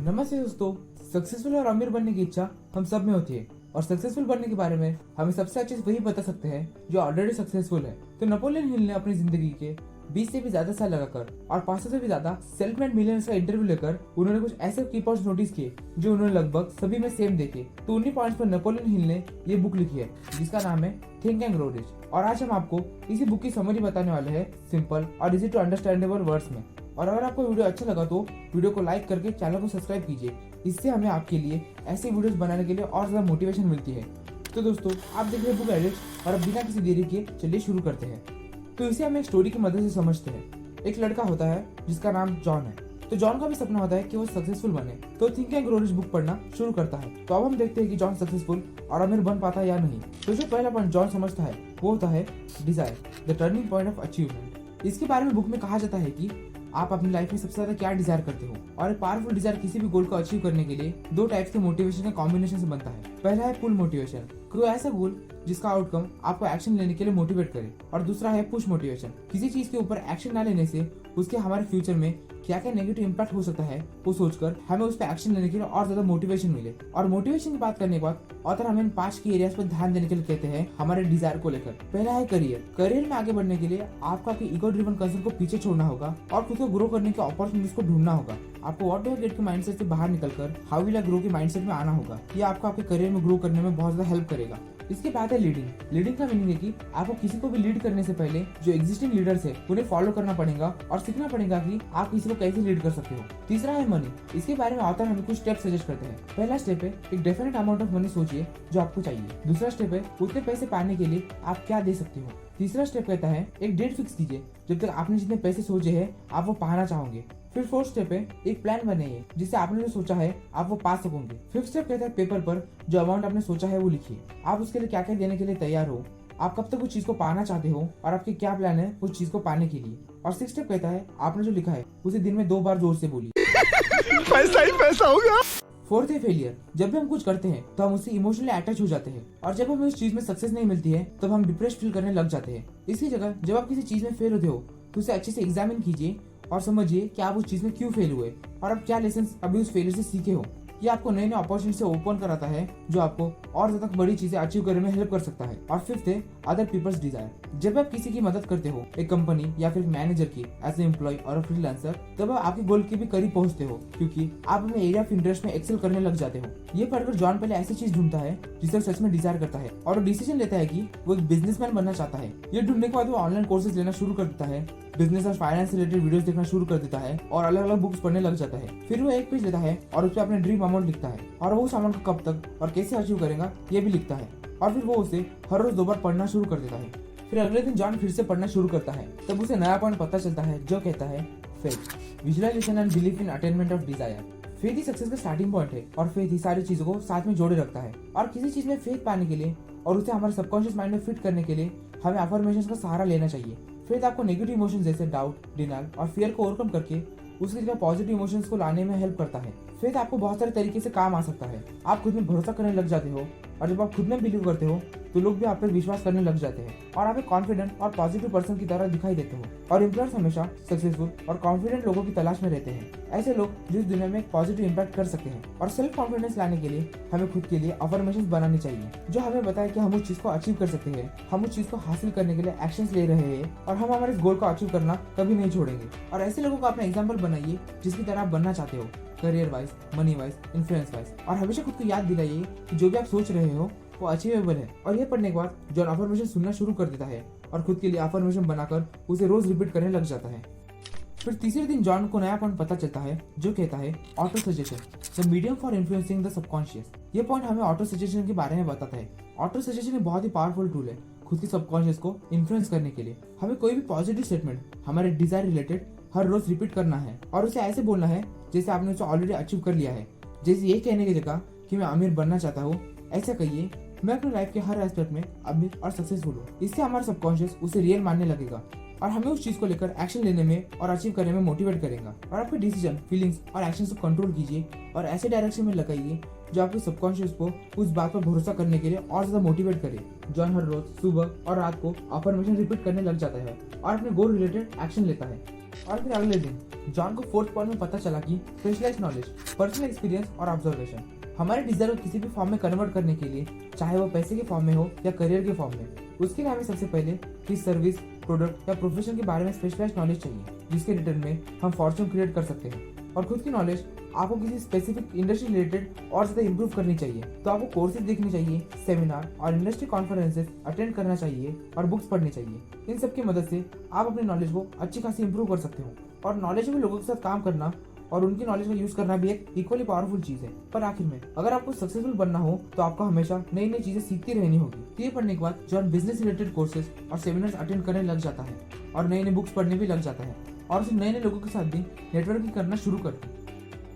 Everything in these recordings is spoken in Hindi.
नमस्ते दोस्तों। सक्सेसफुल और अमीर बनने की इच्छा हम सब में होती है और सक्सेसफुल बनने के बारे में हमें सबसे अच्छे से वही बता सकते हैं जो ऑलरेडी सक्सेसफुल है। तो नेपोलियन हिल ने अपनी जिंदगी के 20 से भी ज्यादा साल लगाकर और 500 से भी ज्यादा सेल्फ मेड मिलियनर्स का इंटरव्यू लेकर उन्होंने कुछ ऐसे की पॉइंट्स नोटिस किए जो उन्होंने लगभग सभी में सेम देखे। तो उन्हीं पॉइंट्स पर नेपोलियन हिल ने ये बुक लिखी है जिसका नाम है थिंक एंड ग्रो रिच। और आज हम आपको इसी बुक की समरी बताने वाले हैं सिंपल और इजी टू अंडरस्टैंडेबल वर्ड्स में। और अगर आपको वीडियो अच्छा लगा तो वीडियो को लाइक करके चैनल को सब्सक्राइब कीजिए। इससे हमें आपके लिए ऐसे वीडियोस बनाने के लिए और ज्यादा मोटिवेशन मिलती है। तो दोस्तों आप देख रहे हैं बुक एडिट और अब बिना किसी देरी के चलिए शुरू करते हैं। तो इसे हम एक स्टोरी की मदद से समझते हैं। एक लड़का होता है जिसका नाम जॉन है। तो जॉन का भी सपना होता है कि वो सक्सेसफुल बने। तो think and grow rich book पढ़ना शुरू करता है। तो अब हम देखते हैं कि जॉन सक्सेसफुल और अमीर बन पाता है या नहीं। तो जो पहला पॉइंट जॉन समझता है वो होता है desire, the turning point of achievement. इसके बारे में बुक में कहा जाता है कि आप अपनी लाइफ में सबसे ज्यादा क्या डिजायर करते हो। और एक पावरफुल डिजायर किसी भी गोल को अचीव करने के लिए दो टाइप्स के मोटिवेशन के कॉम्बिनेशन से बनता है। पहला है पुल मोटिवेशन, कोई ऐसा गोल जिसका आउटकम आपको एक्शन लेने के लिए मोटिवेट करे। और दूसरा है पुश मोटिवेशन, किसी चीज के ऊपर एक्शन न लेने से उसके हमारे फ्यूचर में क्या क्या नेगेटिव इम्पैक्ट हो सकता है वो सोचकर हमें उस पर एक्शन लेने के लिए और ज्यादा मोटिवेशन मिले। और मोटिवेशन की बात करने के बाद ऑथर हमें इन 5 की एरियाज पर ध्यान देने के लिए कहते हैं हमारे डिजायर को लेकर। पहला है करियर। करियर में आगे बढ़ने के लिए आपको आपकी ईगो ड्रिवन कंसर्न को पीछे छोड़ना होगा और खुद को ग्रो करने के अपॉर्चुनिटीज को ढूंढना होगा। आपको व्हाट डू आई गेट के माइंडसेट से बाहर निकलकर हाउ विल आई ग्रो के माइंडसेट में आना होगा। ये आपको आपके करियर में ग्रो करने में बहुत ज्यादा हेल्प करेगा। इसके बाद है लीडिंग। लीडिंग का मीनिंग है कि आपको किसी को भी लीड करने से पहले जो एग्जिस्टिंग लीडर्स है उन्हें फॉलो करना पड़ेगा और सीखना पड़ेगा कि आप किसी को कैसे लीड कर सकते हो। तीसरा है मनी। इसके बारे में ऑथर हमें कुछ स्टेप सजेस्ट करते हैं। पहला स्टेप है एक डेफिनेट अमाउंट ऑफ मनी सोचिए जो आपको चाहिए। दूसरा स्टेप है उतने पैसे पाने के लिए आप क्या दे सकते हो। तीसरा स्टेप कहता है एक डेट फिक्स कीजिए जब तक आपने जितने पैसे सोचे हैं आप वो पाना चाहोगे। फिर फोर्थ स्टेप है एक प्लान बनाइए जिससे आपने जो सोचा है आप वो पा सकोगे। फिफ्थ स्टेप कहता है पेपर पर जो अमाउंट आपने सोचा है वो लिखिए। आप उसके लिए क्या क्या देने के लिए तैयार हो, आप कब तक उस चीज को पाना चाहते हो और आपके क्या प्लान है उस चीज को पाने के लिए। और सिक्स स्टेप कहता है आपने जो लिखा है उसे दिन में 2 बार जोर से बोलिए। पैसा ही पैसा होगा। फोर्थ है फेलियर। जब भी हम कुछ करते हैं तो हम उससे इमोशनली अटैच हो जाते हैं और जब हमें उस चीज में सक्सेस नहीं मिलती है तब हम डिप्रेस फील करने लग जाते हैं। इसकी जगह जब आप किसी चीज में फेल होते हो तो उसे अच्छे से एग्जामिन कीजिए और समझिए कि आप उस चीज में क्यों फेल हुए और आप क्या लेसन अभी उस फेलियर से सीखे हो। ये आपको नए नए अपॉर्चुनिटी से ओपन कराता है जो आपको और ज्यादा बड़ी चीजें अचीव करने में हेल्प कर सकता है। और फिफ्थ है अदर पीपल्स डिजायर। जब आप किसी की मदद करते हो एक कंपनी या फिर मैनेजर की एज ए एम्प्लॉय और फ्रीलांसर तब आप आपके गोल के भी करीब पहुंचते हो क्योंकि आप अपने एरिया ऑफ इंटरेस्ट में एक्सेल करने लग जाते हो। ये पढ़कर जॉन पहले ऐसी चीज ढूंढता है जिसे वो सच में डिजायर करता है और वो डिसीजन लेता है कि वो एक बिजनेसमैन बनना चाहता है। ये ढूंढने के बाद वो ऑनलाइन कोर्सेज लेना शुरू कर देता है, बिजनेस और फाइनेंस रिलेटेड वीडियोस देखना शुरू कर देता है और अलग अलग बुक्स पढ़ने लग जाता है। फिर वो एक पेज लेता है और उस पर अपने ड्रीम अमाउंट लिखता है और वो उस अमाउंट को कब तक और कैसे अचीव करेगा ये भी लिखता है। और फिर वो उसे हर रोज 2 बार पढ़ना शुरू कर देता है। फिर अगले दिन जॉन फिर से पढ़ना शुरू करता है। तब उसे नया पॉइंट पता चलता है जो कहता है faith, visualisation and belief in attainment of desire. Faith ही सक्सेस का स्टार्टिंग पॉइंट है और फेथ ही सारी चीजों को साथ में जोड़े रखता है। और किसी चीज में फेथ पाने के लिए और उसे हमारे सबकॉन्शियस माइंड में फिट करने के लिए हमें अफर्मेशंस का सहारा लेना चाहिए। फेथ आपको नेगेटिव इमोशंस जैसे डाउट, डिनाल और फियर को ओवरकम करके उसकी जगह पॉजिटिव इमोशंस को लाने में हेल्प करता है। फेथ आपको बहुत सारे तरीके से काम आ सकता है। आप खुद में भरोसा करने लग जाते हो और जब आप खुद में बिलीव करते हो तो लोग भी आप पर विश्वास करने लग जाते हैं और आप एक कॉन्फिडेंट और पॉजिटिव पर्सन की तरह दिखाई देते हो। और एम्प्लॉयर्स हमेशा सक्सेसफुल और कॉन्फिडेंट लोगों की तलाश में रहते हैं, ऐसे लोग जो इस दुनिया में एक पॉजिटिव इम्पैक्ट कर सकते हैं। और सेल्फ कॉन्फिडेंस लाने के लिए हमें खुद के लिए अफर्मेशंस बनानी चाहिए जो हमें बताए कि हम उस चीज को अचीव कर सकते हैं, हम उस चीज को हासिल करने के लिए एक्शंस ले रहे हैं और हम हमारे इस गोल को अचीव करना कभी नहीं छोड़ेंगे। और ऐसे लोगों को अपना एग्जाम्पल बनाइए जिसकी तरह आप बनना चाहते हो, career wise, money wise, influence wise. और हमेशा खुद को याद दिलाइए कि जो भी आप सोच रहे हो वो अचीवेबल है। और ये पढ़ने के बाद जॉन अफर्मेशन सुनना शुरू कर देता है और खुद के लिए अफर्मेशन बनाकर उसे रोज रिपीट करने लग जाता है। फिर तीसरे दिन जॉन को नया पॉइंट पता चलता है जो कहता है auto suggestion, the medium for influencing the subconscious. ये पॉइंट हमें ऑटो सजेशन के बारे में बताता है। ऑटो सजेशन एक बहुत ही पावरफुल टूल है खुद के सबकॉन्शियस को इन्फ्लुएंस करने के लिए। हमें कोई भी पॉजिटिव स्टेटमेंट हमारे डिजायर रिलेटेड हर रोज रिपीट करना है और उसे ऐसे बोलना है जैसे आपने उसे ऑलरेडी अचीव कर लिया है। जैसे ये कहने की जगह कि मैं अमीर बनना चाहता हूँ, ऐसा कहिए मैं अपनी लाइफ के हर एस्पेक्ट में अमीर और सक्सेसफुल हूँ। इससे हमारा सबकॉन्शियस उसे रियल मानने लगेगा और हमें उस चीज को लेकर एक्शन लेने में और अचीव करने में मोटिवेट करेगा। और आपके डिसीजन, फीलिंग्स और एक्शंस को कंट्रोल कीजिए और ऐसे डायरेक्शन में लगाइए जो आपके सबकॉन्शियस को उस बात पर भरोसा करने के लिए और ज्यादा मोटिवेट करे। जॉन हर रोज सुबह और रात को अफर्मेशन रिपीट करने लग जाता है और अपने गोल रिलेटेड एक्शन लेता है। और फिर अगले दिन जॉन को फोर्थ पॉइंट में पता चला कि स्पेशलाइज्ड नॉलेज, पर्सनल एक्सपीरियंस और ऑब्जर्वेशन हमारे डिजायर को किसी भी फॉर्म में कन्वर्ट करने के लिए, चाहे वो पैसे के फॉर्म में हो या करियर के फॉर्म में, उसके लिए हमें सबसे पहले किस सर्विस, प्रोडक्ट या प्रोफेशन के बारे में स्पेशलाइज्ड नॉलेज चाहिए, जिसके रिटर्न में हम फॉर्च्यून क्रिएट कर सकते हैं। और खुद की नॉलेज आपको किसी स्पेसिफिक इंडस्ट्री रिलेटेड और ज्यादा इंप्रूव करनी चाहिए तो आपको कोर्सेज देखने चाहिए, सेमिनार और इंडस्ट्री कॉन्फ्रेंसेस अटेंड करना चाहिए और बुक्स पढ़नी चाहिए। इन सब की मदद से आप अपनी नॉलेज को अच्छी खासी इंप्रूव कर सकते हो। और नॉलेजेबल लोगों के साथ काम करना और उनकी नॉलेज का यूज करना भी एक इक्वली पावरफुल चीज है। पर आखिर में अगर आपको सक्सेसफुल बनना हो तो आपको हमेशा नई नई चीजें सीखती रहनी होगी। तो ये पढ़ने के बाद जॉन बिजनेस रिलेटेड कोर्सेज और सेमिनार्स अटेंड करने लग जाता है और नई नई बुक्स पढ़ने भी लग जाता है और उसे नए नए लोगों के साथ भी नेटवर्किंग करना शुरू करता है।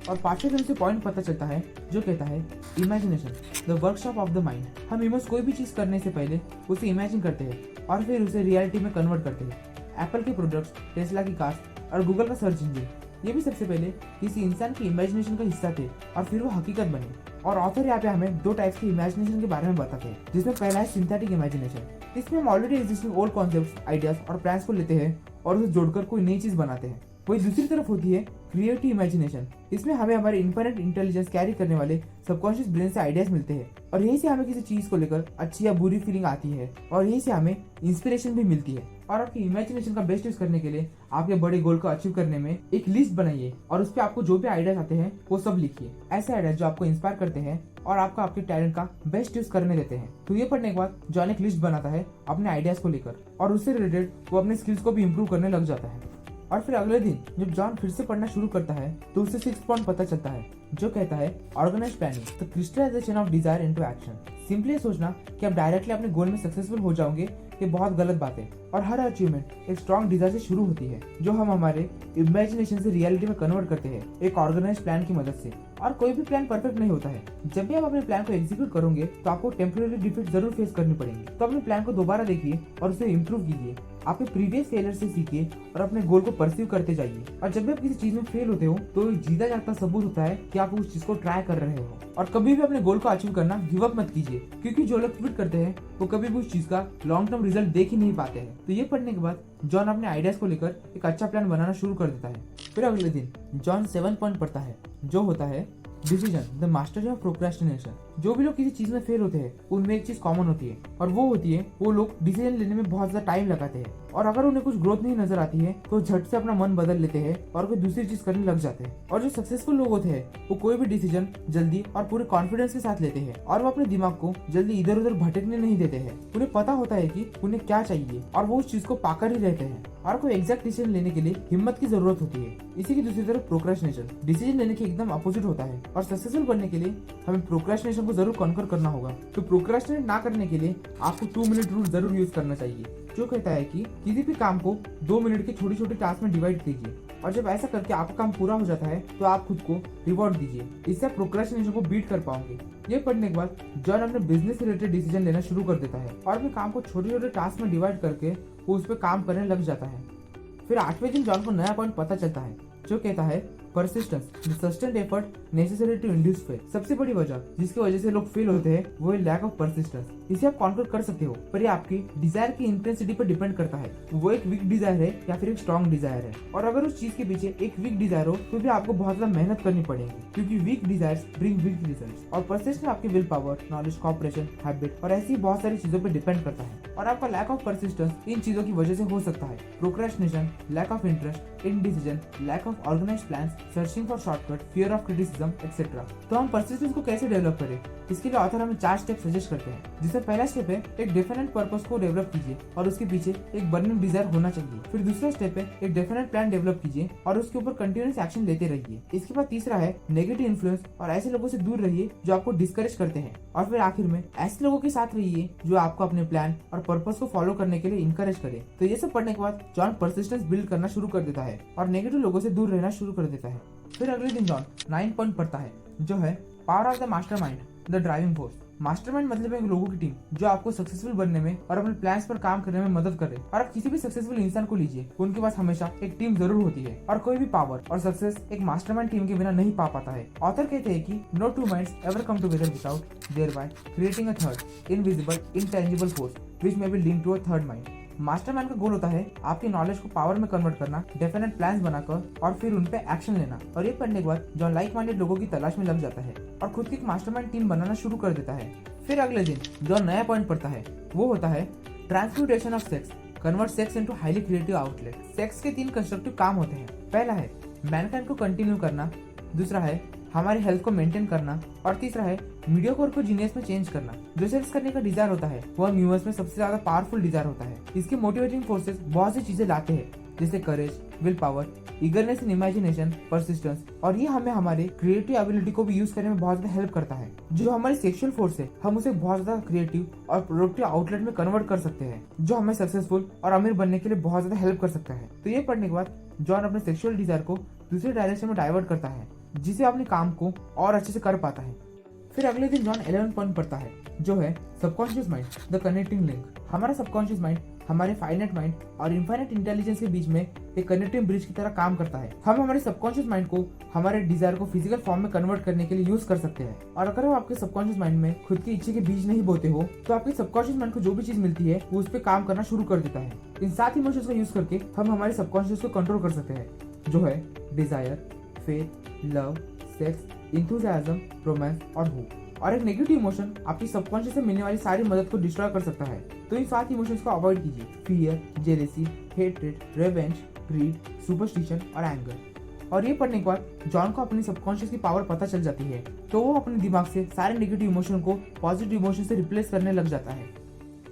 और पांचवें दिन से पॉइंट पता चलता है जो कहता है imagination, the workshop of the mind. हम ह्यूमंस कोई भी चीज करने से पहले उसे इमेजिन करते हैं और फिर उसे रियलिटी में कन्वर्ट करते हैं। एप्पल के प्रोडक्ट्स, टेस्ला की कार्स और गूगल का सर्च इंजन, ये भी सबसे पहले किसी इंसान की इमेजिनेशन का हिस्सा थे और फिर वो हकीकत बने। और ऑथर यहाँ पे हमें दो टाइप्स की इमेजिनेशन के बारे में बताते हैं, जिसमें पहला है सिंथेटिक इमेजिनेशन। इसमें हम already existing old concepts, ideas और प्लान्स को लेते हैं और उसे जोड़कर कोई नई चीज बनाते हैं। वही दूसरी तरफ होती है क्रिएटिव इमेजिनेशन। इसमें हमें हमारे इनफिनिट इंटेलिजेंस कैरी करने वाले सबकॉन्शियस ब्रेन से आइडियाज मिलते हैं और यही से हमें किसी चीज को लेकर अच्छी या बुरी फीलिंग आती है और यही से हमें इंस्पिरेशन भी मिलती है। और आपकी इमेजिनेशन का बेस्ट यूज करने के लिए आपके बड़े गोल को अचीव करने में एक लिस्ट बनाइए और उस पर आपको जो भी आइडियाज आते हैं वो सब लिखिए। ऐसे आइडियाज जो आपको इंस्पायर करते हैं और आपको आपके टैलेंट का बेस्ट यूज करने देते हैं। तो ये पढ़ने के बाद जॉन एक लिस्ट बनाता है अपने आइडियाज को लेकर और उससे रिलेटेड वो अपने स्किल्स को भी इम्प्रूव करने लग जाता है। और फिर अगले दिन जब जॉन फिर से पढ़ना शुरू करता है तो उसे 6 पॉइंट पता चलता है जो कहता है organised planning, the crystallisation of desire into action. Simply सोचना कि आप डायरेक्टली अपने गोल में सक्सेसफुल हो जाओगे ये बहुत गलत बात है। और हर अचीवमेंट एक स्ट्रॉन्ग डिजायर से शुरू होती है जो हम हमारे इमेजिनेशन से रियलिटी में कन्वर्ट करते हैं एक ऑर्गेनाइज्ड प्लान की मदद से। और कोई भी प्लान परफेक्ट नहीं होता है। जब भी आप अपने प्लान को एग्जीक्यूट करोगे तो आपको टेम्परेरी डिफीट जरूर फेस करनी पड़ेगी। तो अपने प्लान को दोबारा देखिए और उसे इम्प्रूव कीजिए। आपके प्रीवियस फेलियर से सीखिए और अपने गोल को परस्यू करते जाइए। और जब भी आप किसी चीज में फेल होते हो तो जीता जागता सबूत होता है कि आप उस चीज को ट्राई कर रहे हो। और कभी भी अपने गोल को अचीव करना गिव अप मत कीजिए, क्योंकि जो लोग क्विट करते हैं वो कभी भी उस चीज का लॉन्ग टर्म रिजल्ट देख ही नहीं पाते हैं। तो ये पढ़ने के बाद जॉन अपने आइडियाज को लेकर एक अच्छा प्लान बनाना शुरू कर देता है। फिर अगले दिन जॉन 7 पॉइंट पढ़ता है जो होता है decision, the mastery of procrastination. जो भी लोग किसी चीज में फेल होते हैं उनमें एक चीज कॉमन होती है और वो होती है वो लोग डिसीजन लेने में बहुत ज्यादा टाइम लगाते हैं और अगर उन्हें कुछ ग्रोथ नहीं नजर आती है तो झट से अपना मन बदल लेते हैं और कोई दूसरी चीज करने लग जाते हैं। और जो सक्सेसफुल लोग होते हैं वो कोई भी डिसीजन जल्दी और पूरे कॉन्फिडेंस के साथ लेते हैं और वो अपने दिमाग को जल्दी इधर उधर भटकने नहीं देते हैं। उन्हें पता होता है कि उन्हें क्या चाहिए और वो उस चीज को पाकर ही रहते हैं। और कोई एग्जैक्ट डिसीजन लेने के लिए हिम्मत की जरूरत होती है। इसी की दूसरी तरफ प्रोक्रेस्टिनेशन डिसीजन लेने के एकदम अपोजिट होता है और सक्सेसफुल बनने के लिए हमें प्रोक्रेस्टिनेशन को जरूर कॉन्कर करना होगा। तो प्रोक्रेस्टिनेट ना करने के लिए आपको 2 मिनट रूल जरूर यूज करना चाहिए जो कहता है कि किसी भी काम को 2 मिनट के छोटे छोटे टास्क में डिवाइड कीजिए और जब ऐसा करके आपका काम पूरा हो जाता है तो आप खुद को रिवॉर्ड दीजिए। इससे आप प्रोक्रेस्टिनेशन को बीट कर पाओगे। ये पढ़ने के बाद जॉन अपने बिजनेस से रिलेटेड डिसीजन लेना शुरू कर देता है और अपने काम को छोटे छोटे टास्क में डिवाइड करके वो उस पर काम करने लग जाता है। फिर 8वें दिन जॉन को नया पॉइंट पता चलता है जो कहता है persistence, the sustained effort necessary to induce faith. सबसे बड़ी वजह जिसकी वजह से लोग फेल होते हैं वो है लैक ऑफ परसिस्टेंस। इसे आप कॉन्कर कर सकते हो पर ये आपकी डिजायर की इंटेंसिटी पर डिपेंड करता है। वो एक वीक डिजायर है या फिर एक स्ट्रॉन्ग डिजायर है। और अगर उस चीज के पीछे एक वीक डिजायर हो तो भी आपको बहुत ज्यादा मेहनत करनी पड़ेगी, क्योंकि weak desires bring weak results. और परसिस्टेंस आपकी will power, knowledge, cooperation, habit और ऐसी बहुत सारी चीजों पर डिपेंड करता है। और आपका लैक ऑफ परसिस्टेंस इन चीजों की वजह से हो सकता है procrastination, lack of interest, indecision, lack of organised plans, searching for shortcut, fear of criticism etcetera. तो हम परसिस्टेंस को कैसे डेवलप करें? इसके लिए ऑथर हमें 4 स्टेप सजेस्ट करते हैं, जिसमें पहला स्टेप है एक डेफिनेट पर्पस को डेवलप कीजिए और उसके पीछे एक बर्निंग डिजायर होना चाहिए। फिर दूसरा स्टेप है एक डेफिनेट प्लान डेवलप कीजिए और उसके ऊपर कंटिन्यूअस एक्शन लेते रहिए। इसके बाद तीसरा है नेगेटिव इन्फ्लुएंस और ऐसे लोगों से दूर रहिए जो आपको डिस्करेज करते हैं। और फिर आखिर में ऐसे लोगों के साथ रहिए जो आपको अपने प्लान और पर्पस को फॉलो करने के लिए इंकरेज करे। तो ये सब पढ़ने के बाद जॉन परसिस्टेंस बिल्ड करना शुरू कर देता है और नेगेटिव लोगों से दूर रहना शुरू कर देता है। फिर अगले दिन जॉन 9 पॉइंट पढ़ता है जो है power of the mastermind, the driving force. Mastermind मतलब है लोगों की टीम जो आपको सक्सेसफुल बनने में और अपने प्लान्स पर काम करने में मदद करे। और आप किसी भी सक्सेसफुल इंसान को लीजिए, उनके पास हमेशा एक टीम जरूर होती है और कोई भी पावर और सक्सेस एक मास्टरमाइंड टीम के बिना नहीं पा पाता है। ऑथर कहते हैं कि no two minds ever come together without thereby creating a third invisible intangible force which may be linked to a third mind. Mastermind का गोल होता है आपकी नॉलेज को पावर में कन्वर्ट करना, डेफिनेट प्लान्स बनाकर और फिर उन पे एक्शन लेना। और ये पढ़ने के बाद जॉन लाइक माइंडेड लोगों की तलाश में लग जाता है और खुद की एक मास्टरमाइंड टीम बनाना शुरू कर देता है। फिर अगले दिन जॉन नया पॉइंट पढ़ता है, वो होता है transmutation of sex, convert sex into highly creative outlet. Sex के 3 कंस्ट्रक्टिव काम होते हैं। पहला है मैनकाइंड को कंटिन्यू करना, दूसरा है हमारी हेल्थ को मेंटेन करना और तीसरा है मीडियोकर को जीनियस में चेंज करना। जो सेक्स करने का डिजायर होता है वह ह्यूमंस में सबसे ज्यादा पावरफुल डिजायर होता है। इसके मोटिवेटिंग फोर्सेस बहुत सी चीजें लाते हैं, जैसे courage, will power, eagerness in imagination, persistence. और ये हमें हमारे क्रिएटिव एबिलिटी को भी यूज करने में बहुत ज्यादा हेल्प करता है। जो हमारी सेक्सुअल फोर्स है हम उसे बहुत ज्यादा क्रिएटिव और प्रोडक्टिव आउटलेट में कन्वर्ट कर सकते हैं, जो हमें सक्सेसफुल और अमीर बनने के लिए बहुत ज्यादा हेल्प कर सकता है। तो ये पढ़ने के बाद जॉन अपने सेक्सुअल डिजायर को दूसरे डायरेक्शन में डाइवर्ट करता है, जिससे अपने काम को और अच्छे से कर पाता है। फिर अगले दिन जॉन 11 पॉइंट पढ़ता है, जो है subconscious mind, the connecting link. हमारा सबकॉन्शियस माइंड हमारे फाइनाइट माइंड और इनफाइनाइट इंटेलिजेंस के बीच में एक कनेक्टिंग ब्रिज की तरह काम करता है। हम हमारे सबकॉन्शियस माइंड को हमारे डिजायर को फिजिकल फॉर्म में कन्वर्ट करने के लिए यूज कर सकते हैं। और अगर आप आपके सबकॉन्शियस माइंड में खुद की इच्छा के बीज नहीं बोते हो तो आपके सबकॉन्शियस माइंड को जो भी चीज मिलती है वो उस पर काम करना शुरू कर देता है। इन 7 इमोशंस का यूज करके हम हमारे सबकॉन्शियस को कंट्रोल कर सकते हैं, जो है desire, faith, love, sex, enthusiasm, romance और होप। और एक नेगेटिव इमोशन आपकी सबकॉन्शियस से मिलने वाली सारी मदद को डिस्ट्रॉय कर सकता है। तो इन 7 इमोशंस को अवॉइड कीजिए, fear, jealousy, hatred, revenge, greed, superstition और एंगर। और ये पढ़ने के बाद जॉन को अपनी सबकॉन्शियस की पावर पता चल जाती है, तो वो अपने दिमाग से सारे नेगेटिव इमोशन को पॉजिटिव इमोशन से रिप्लेस करने लग जाता है।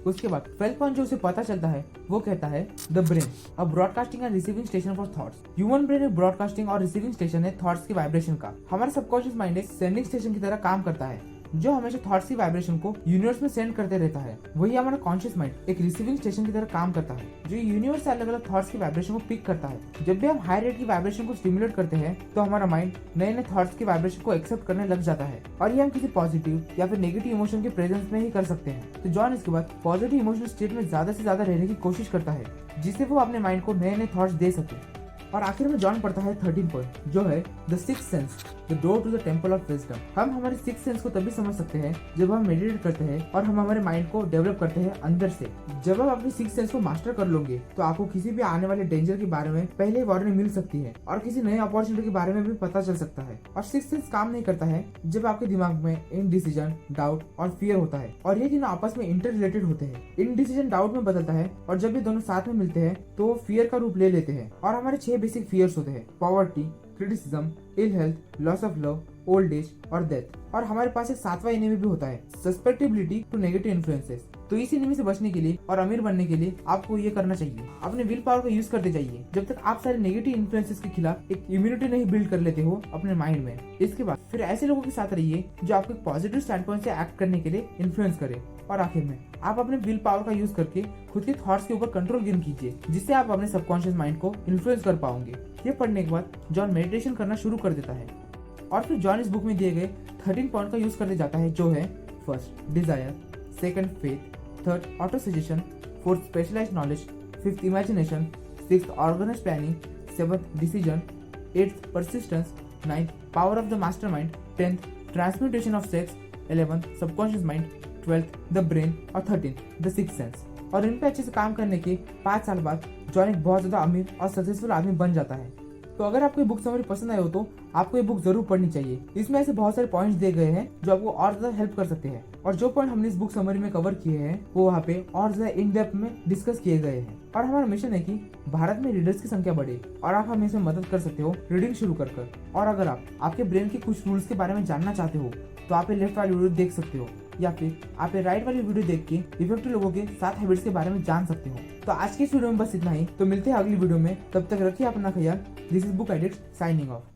उसके बाद 12th पॉइंट जो उसे पता चलता है वो कहता है the brain, a broadcasting and receiving station for thoughts. Human brain एक ब्रॉडकास्टिंग और रिसीविंग स्टेशन है थॉट्स की वाइब्रेशन का। हमारा सबकॉन्शियस माइंड एक सेंडिंग स्टेशन की तरह काम करता है, जो हमेशा थॉट्स की वाइब्रेशन को यूनिवर्स में सेंड करते रहता है। वही हमारा कॉन्शियस माइंड एक रिसीविंग स्टेशन की तरह काम करता है, जो यूनिवर्स से अलग अलग थॉट्स की वाइब्रेशन को पिक करता है। जब भी हम हाई रेट की वाइब्रेशन को स्टिमुलेट करते हैं तो हमारा माइंड नए नए थॉट्स की वाइब्रेशन को एक्सेप्ट करने लग जाता है, और ये हम किसी पॉजिटिव या फिर नेगेटिव इमोशन के प्रेजेंस में ही कर सकते हैं। तो जॉन इसके बाद पॉजिटिव इमोशनल स्टेट में ज्यादा से ज्यादा रहने की कोशिश करता है, जिससे वो अपने माइंड को नए नए थॉट्स दे सके। और आखिर में जॉन पढ़ता है 13 पॉइंट, जो है the sixth sense, the door to the temple of wisdom. हम हमारे सिक्स्थ सेंस को तभी समझ सकते हैं जब हम मेडिटेट करते हैं और हम हमारे माइंड को डेवलप करते हैं अंदर से। जब आप अपनी सिक्स्थ सेंस को मास्टर कर लोगे तो आपको किसी भी आने वाले डेंजर के बारे में पहले ही वार्निंग मिल सकती है और किसी नए अपॉर्चुनिटी के बारे में भी पता चल सकता है। और सिक्स्थ सेंस काम नहीं करता है जब आपके दिमाग में इनडिसीजन, डाउट और फियर होता है, और ये तीनों आपस में इंटर रिलेटेड होते हैं। इनडिसीजन डाउट में बदलता है और जब ये दोनों साथ में मिलते हैं तो वो फियर का रूप ले लेते हैं। और हमारे 6 बेसिक फियर्स होते हैं, poverty, criticism, ill health, loss of love, old age और डेथ। और हमारे पास एक 7वां एनिमी भी होता है, सस्पेक्टेबिलिटी टू नेगेटिव इन्फ्लुएंसेस। तो इस एनिमी से बचने के लिए और अमीर बनने के लिए आपको ये करना चाहिए, अपने विल पावर का यूज करते जाइए जब तक आप सारे नेगेटिव इन्फ्लुएंसेस के खिलाफ एक इम्यूनिटी नहीं बिल्ड कर लेते हो अपने माइंड में। इसके बाद फिर ऐसे लोगों के साथ रहिए जो आपको पॉजिटिव स्टैंड पॉइंट से एक्ट करने के लिए इन्फ्लुएंस करे। और आखिर में आप अपने विल पावर का यूज करके खुद के थॉट्स के ऊपर कंट्रोल गेन कीजिए, जिससे आप अपने सबकॉन्शियस माइंड को इन्फ्लुएंस कर पाओगे। ये पढ़ने के बाद जॉन मेडिटेशन करना शुरू कर देता है, और फिर जॉन इस बुक में दिए गए 13 पॉइंट का यूज करते जाता है, जो है first desire, second faith, third autosuggestion, fourth specialised knowledge, fifth imagination, sixth organised planning, seventh decision, eighth persistence, ninth power of the mastermind, 10th transmutation of sex, 11th subconscious mind, 12th the brain और 13th द सिक्स्थ सेंस। और इन पे अच्छे से काम करने के 5 साल बाद जॉन एक बहुत ज्यादा अमीर और सक्सेसफुल आदमी बन जाता है। तो अगर आपको ये बुक समरी पसंद आए हो तो आपको ये बुक जरूर पढ़नी चाहिए। इसमें ऐसे बहुत सारे पॉइंट्स दिए गए हैं जो आपको और ज्यादा हेल्प कर सकते हैं, और जो पॉइंट हमने इस बुक समरी में कवर किए हैं वो वहाँ पे और ज्यादा इन डेप्थ में डिस्कस किए गए हैं। और हमारा मिशन है कि भारत में रीडर्स की संख्या बढ़े, और आप हमें इसमें मदद कर सकते हो रीडिंग शुरू कर। और अगर आप आपके ब्रेन के कुछ रूल्स के बारे में जानना चाहते हो तो आप ये लेफ्ट वाली वीडियो देख सकते हो, या फिर आप ये राइट वाली वीडियो देख के इफेक्टिव लोगों के 7 हैबिट्स के बारे में जान सकते हो। तो आज की इस वीडियो में बस इतना ही। तो मिलते हैं अगली वीडियो में, तब तक रखिए अपना ख्याल। This is book addict signing off.